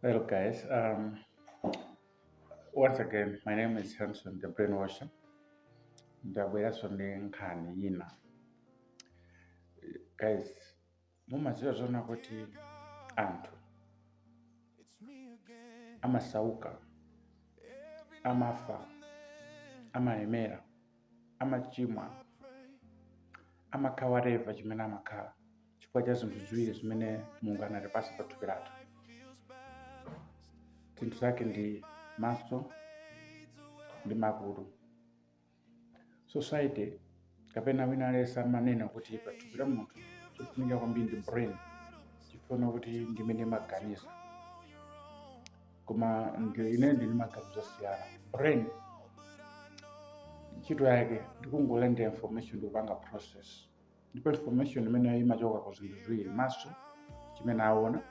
Hello, guys. Once again, my name is Hanson, the brainwasher. Ndabwera sonde nkhani yina. Guys, mumaziwa zona kuti anthu amasauka, amafa, amalemera, amachimwa, amakhala whatever chimene amakhala chifukwa cha zinthu ziwiri zimene Mulungu anatipasa pathupi lathu. Zinthu zake ndi maso ndi makutu. Society kapena wina aliyense amanena kuti pathupi la munthu chofunika kwambiri ndi brain, chifuna kuti ndimene maganiza. Koma ine ndili maganizo osiyana. Brain ntchito yake ndikungolanda information ndikupanga process, ndipo information imene imachoka ku zinthu ziwiri: maso chimene aona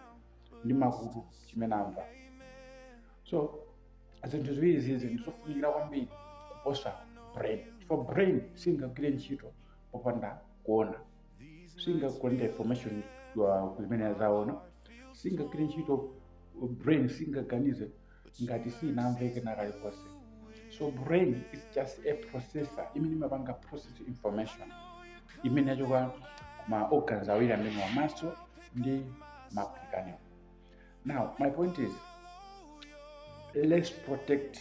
ndi makutu chimene amva. So zinthu ziwiri zizi ndizofunikira kwambiri kuposa brain, chifukwa brain singagwire ntchito popanda kuona, singagwire information imene azaona, singagwire ntchito brain, singaganize ngati sinamveke nakalikonse. So brain is just a processor imene imapanga process information imene yachoka kuma organs awiri amene wamaso ndi makutu. Now my point is, let's protect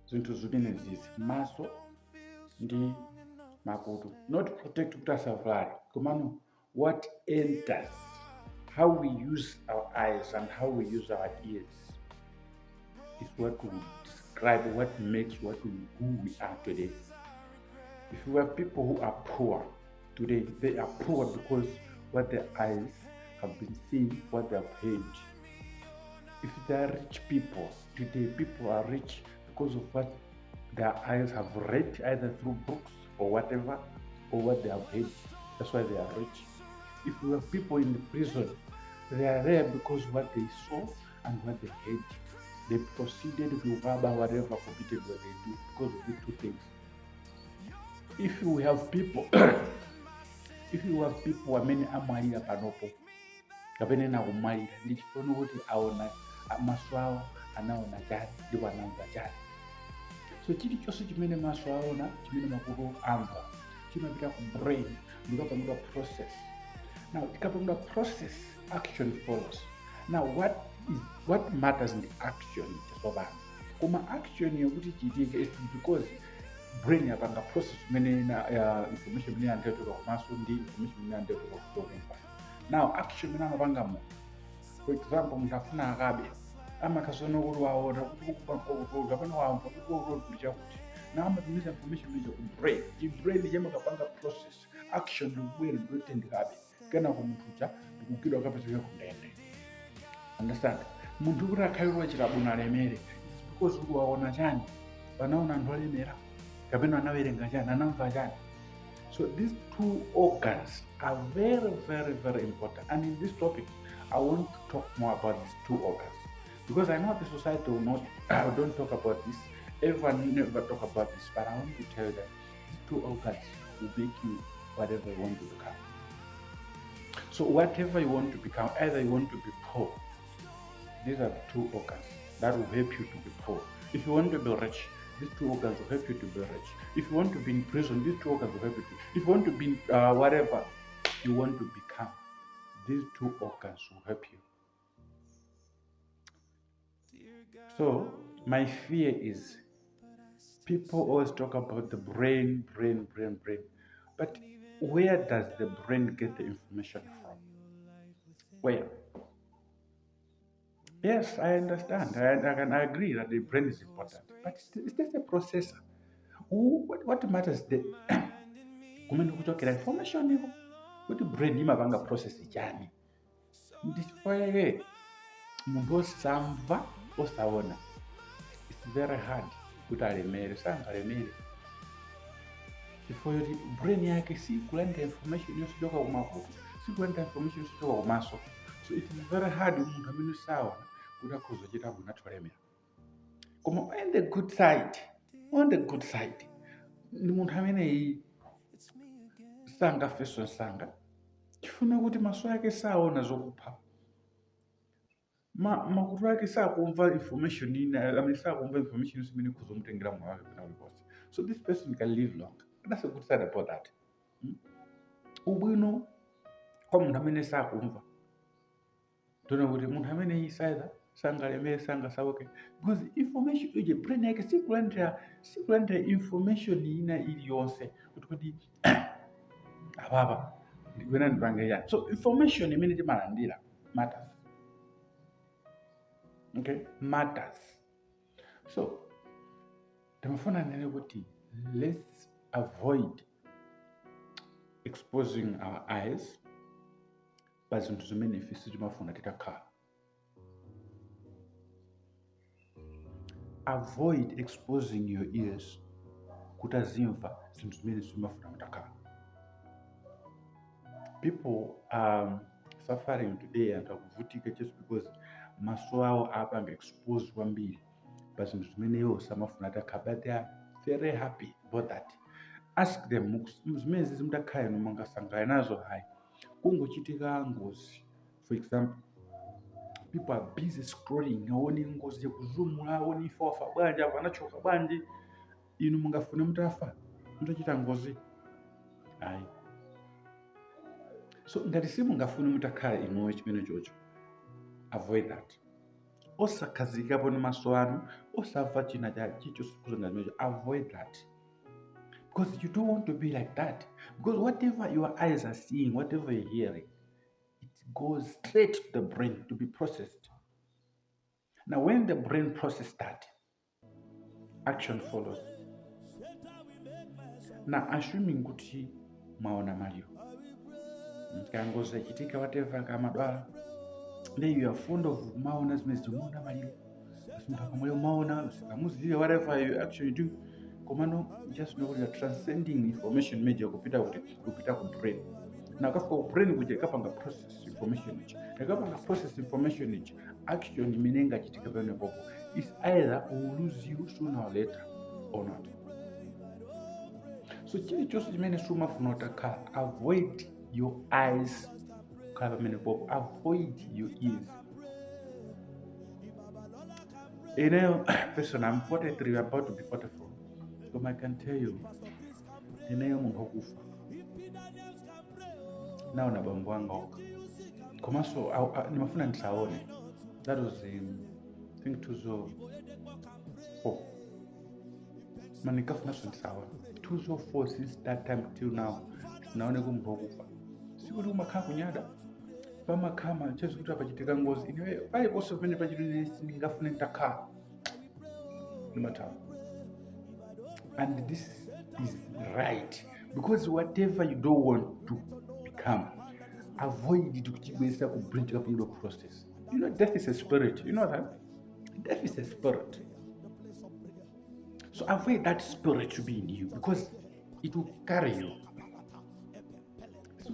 zinthu zimene zizi, maso ndi makutu. Not protect kuti asavulale, komano what enters, how we use our eyes and how we use our ears is what will describe what makes who we are today. If you have people who are poor today, they are poor because what their eyes have been seeing, what they have heard. If they are rich people today, people are rich because of what their eyes have read, either through books or whatever, or what they have heard. That's why they are rich. If you have people in the prison, they are there because what they saw and what they heard. They proceeded to whatever forbidden what they do because of these two things. If you have people, amene amwalira panopo kapena ena kumwalira ndi chifukwa kuti aona maso awo anaona chani ndipo anamva chani. So chilichonse chimene maso aona, chimene makutu amva, chimapita ku brain ndikapangidwa process. Now tikapangidwa process, action follows. Now what matters in the action tsopano, koma action yokuti chitike is because brain yapanga process imene information imene andiyotoka kumaso ndi information imene andiyotoka kukumva. Now action imene amapanga mu, for example, munthu afuna akabe amakhasono kuti waona kuti kukupa kapena wamva kuti chakuti, na amatumiza information imene ku brain. Brain yamakapanga process, action ndikubwera ndikutendekabe kena ku munthu cha ndikugidwa kapachika kundende. Understand? Munthu kuti akhalirwa chilabuna alemere, it's because kuti waona chani, wanaona anthu alemera kapena anawerenga chani, anamva chani. So these two organs are very, very, very important. And in this topic, I want to talk more about these two organs, because I know the society will not, don't talk about this. Everyone never talk about this, but I want to tell you that these two organs will make you whatever you want to become. So whatever you want to become, either you want to be poor, these are the two organs that will help you to be poor. If you want to be rich, these two organs will help you to be rich. If you want to be in prison, these two organs will help you to. If you want to be whatever you want to become, these two organs will help you. So my fear is, people always talk about the brain, but where does the brain get the information from? Where? Yes, I understand. I agree that the brain is important, but it's just a processor. What matters the kumene kuchokera information iko kuti brain imapanga process chani. Ndichifukwa munthu osamva osaona, it's very hard kuti alemere, sangalemere chifukwa kuti brain yake sikulanda information yochoka kumakutu, sikulanda information yochoka kumaso. So it is very hard munthu amene saona kuti akhozochita bwino atholemera. Koma on the good side, ndi munthu amene sangafeso sanga chifuna kuti maso yake saona zokupha. makutu ake sakumva information sakumva information imene kuzomutengera moyo wake kuna uliposi. So this person can live long. That's a good side about that. Ubwino kwa munthu amene sakumva tona kuti munthu amene isaida sangalemere sangasauke, because information ije brain yake sikulandira information ina iliyonse kuti apapa ndikuena ndipange yani. So information imene timalandira matters. Okay, matters. So timafuna nene kuti let's avoid exposing our eyes pa zinthu zimene ife sitimafuna titakhala. Avoid exposing your ears kuti azimva zinthu zimene sitimafuna mutakhala. People are suffering today and akuvutika just because maso awo apanga expose kwambiri pa zinthu zimene iwo samafuna takhala, but they are very happy about that. Ask them, zimene zizi mutakhala inu mungasangana nazo hayi kungochitika ngozi. For example, people are busy scrolling, aone ngozi yakuzumula, aone ifa wafa bwanji, apa anachoka bwanji, inu mungafune mutafa mutachita ngozi hayi. So ngati simungafune mutakhala inuwe chimene chocho, avoid that. Osakhazikapo ni maso anu, osamva china chachicho sikuzanga chimenecho, avoid that. Because you don't want to be like that. Because whatever your eyes are seeing, whatever you're hearing, it goes straight to the brain to be processed. Now, when the brain processes that, action follows. Now, assuming kuti maona malio, kangozi yachitika whatever kamadwala, then you are fond of maona zimene zimaona malio, asimutakamulio maona, usikamuziviwe whatever you actually do. Komano, just know you are transcending information media kupita ku brain. Na kafika ku brain kuja kapanga process information ichi. Kapanga process information ichi, action imenenga chitika pene popo is either will lose you sooner or later or not. So chili chose chimene sumafuna utakhala, avoid your eyes khala pamene popo, avoid your ears. Person, I'm 43, about to be 44. So I can tell you, ineyo mungu kufa nao na bambu wanga oka komaso nimafuna nisaone. That was in I think 2004 manikafuna so nisaone 2004. Since that time till now naone kumbu kufa sikuti kumakhala kunyada pamakama chezo kuti apachitika ngozi inewe pali poso pene pachituni ningafune nitakhala nimatawa. And this is right, because whatever you don't want to become, avoid it to bring up in the process. You know, death is a spirit. You know that? Death is a spirit. So avoid that spirit to be in you, because it will carry you. So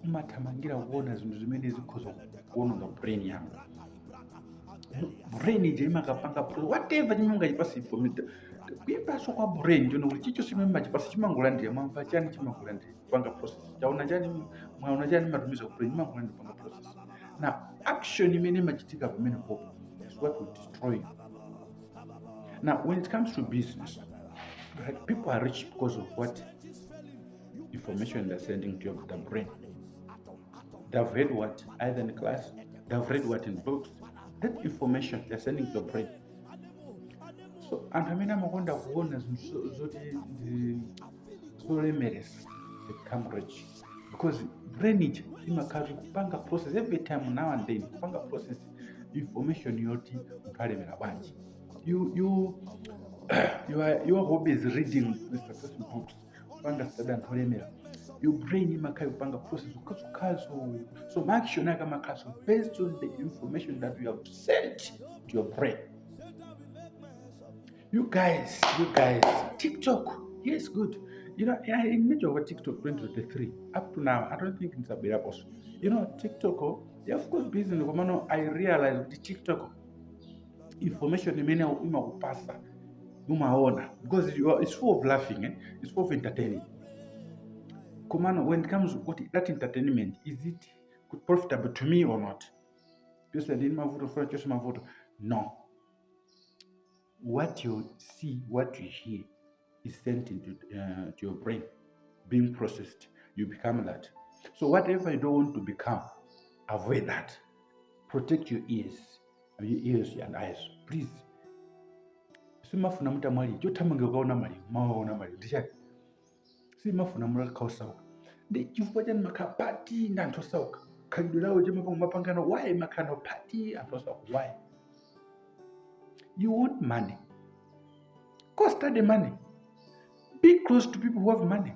umatamangira kuona zinthu zimene zikhoza kuona brain yangu. Brain ije imakapanga whatever chimunga chipasi information kuipaso kwa brain ndio kuti chicho chimene chipasi chimangolandira mamva chani chimangolandira panga process chaona chani mwaona chani matumiza ku brain chimangolandira panga process. Now action imene machitika pamene popo is what will destroy you. Now when it comes to business, right, people are rich because of what information they're sending to the brain. They've read what either in class, they've read what in books. That information they're sending to the brain. So, and I mean, I'm going to go on as memories become rich, because brain is kupanga process every time now and then. Kupanga process information yoti ukalemera banji. Your hobby is reading successful books. Kupanga study and kulemera. Your brain imakai upanga process ukazo. So make sure naga makaso based on the information that you have sent to your brain. You guys, TikTok, yes, good. You know, I imagine over TikTok 2023 up to now. I don't think it's a better also. You know, TikTok, yeah, of course, business. I realize the TikTok information imekupasa umaona, because it's full of laughing, it's full of entertaining. When it comes to that entertainment, is it profitable to me or not. No. What you see, what you hear is sent into to your brain, being processed. You become that. So whatever you don't want to become, avoid that. Protect your ears and eyes. Please. Simafuna mutamali, chotamange ukaona mali, maona mali. Ndishati. Simafuna mulakausa. Ndi chifukwa chani makapati ndantosauka. Khalidwe lawo chemapa mumapangano, why makano pati antosauka? Why? You want money. Go study money. Be close to people who have money.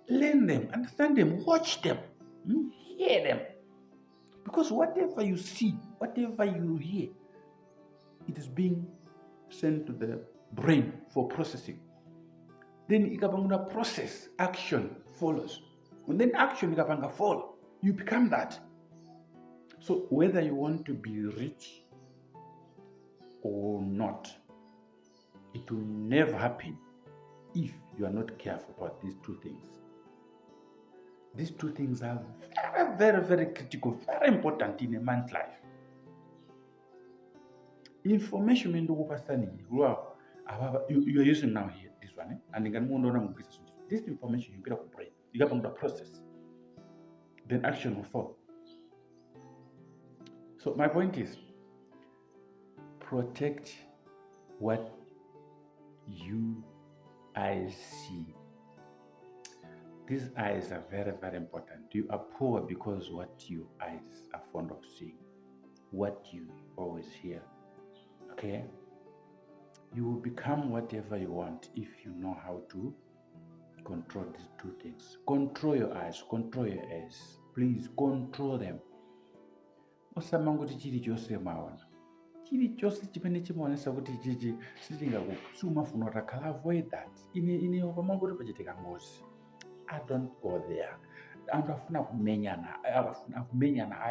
Learn them, understand them, watch them, hear them. Because whatever you see, whatever you hear, it is being sent to the brain for processing. Then ikapanga process, action follows. When then action ikapanga follow, you become that. So whether you want to be rich or not, it will never happen if you are not careful about these two things. These two things are very, very, very critical, very important in a man's life. Information you are using now here, this one, and this information you get up brain, you get on the process, then action will follow. So my point is, protect what you eyes see. These eyes are very, very important. You are poor because what your eyes are fond of seeing, what you always hear. Okay? You will become whatever you want if you know how to control these two things. Control your eyes, control your ears. Please control them. Osamanguti chiri chose maona. Chiri chose chimene chimaonesa kuti chichi sichingakufuna utakhala, avoid that. Ine opamanguti pachitika ngozi. I don't go there. Andafuna kumenyana, I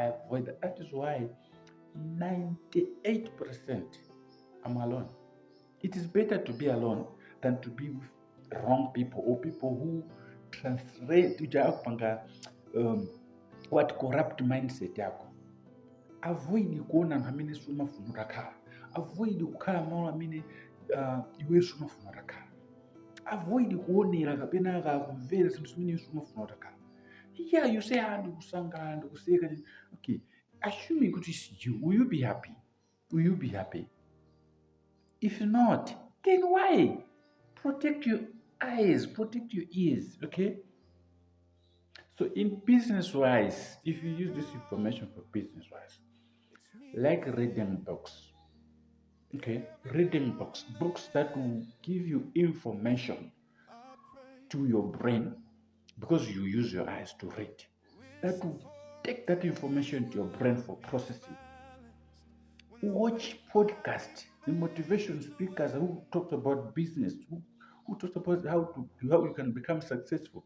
avoid that. That is why 98% I'm alone. It is better to be alone than to be with wrong people or people who translate what corrupt mindset yako. Avoid kuona ngamene sumafuna utakhala. Avoid kukhala malo amene iwe sumafuna utakhala. Avoid kuonera kapena kakumvera zinthu zimene sumafuna utakhala. Yeah, you say ndikusangana ndikuseka. Okay, assuming kuti it's you, will you be happy? Will you be happy? If not, then why? Protect your eyes, protect your ears, okay? So in business-wise, if you use this information for business-wise, like reading books, okay? Reading books that will give you information to your brain because you use your eyes to read. That will take that information to your brain for processing. Watch podcasts, the motivation speakers who talk about business, who talk about how you can become successful.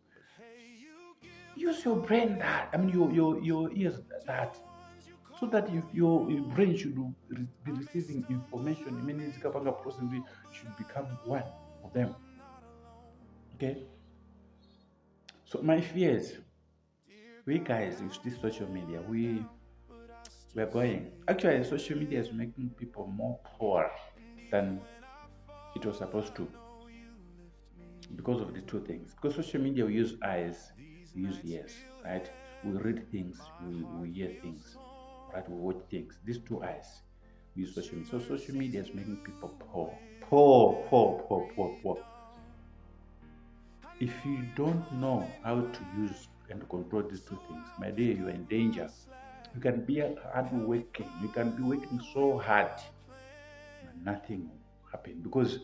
Use your brain that, your ears that, so that if your brain should be receiving information, process should become one of them. Okay? So my fears, we guys with this social media, we are going. Actually, social media is making people more poor than it was supposed to because of the two things. Because social media, we use eyes, we use ears, right? We read things, we hear things, right? We watch things. These two eyes, we use social media. So social media is making people poor. If you don't know how to use and control these two things, my dear, you are in danger. You can be hard working. You can be working so hard, but nothing will happen because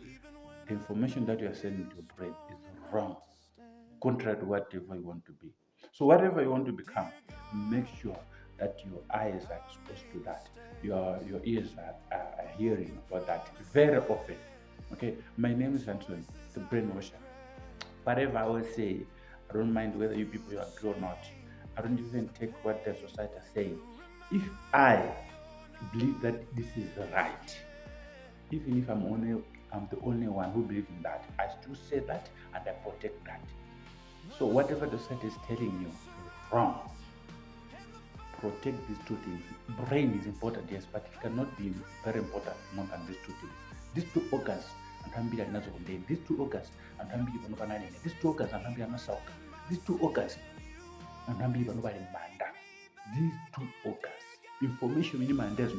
the information that you are sending to your brain is wrong, contrary to whatever you want to be. So whatever you want to become, make sure that your eyes are exposed to that. Your ears are hearing about that very often. Okay, my name is Antoine, the brainwasher. Whatever I will say, I don't mind whether you people agree or not. I don't even take what the society is saying. If I believe that this is right, even if I'm the only one who believes in that, I still say that and I protect that. So whatever the society is telling you is wrong. protect these two things. Brain is important, yes, but it cannot be very important more than these two things. These two organs, antambiri alinazo kundeni. These two organs, antambiri panopana nene. These two organs, antambiri amasauka. These two organs, antambiri panopana manda. These two organs, information in manda is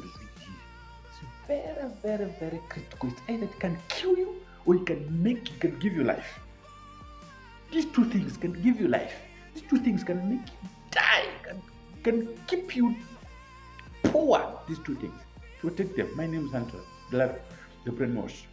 very, very, very critical. It's either it can kill you or it can give you life. These two things can give you life. These two things can make you die, can keep you poor. These two things. Protect them. My name is untold. The brainwash.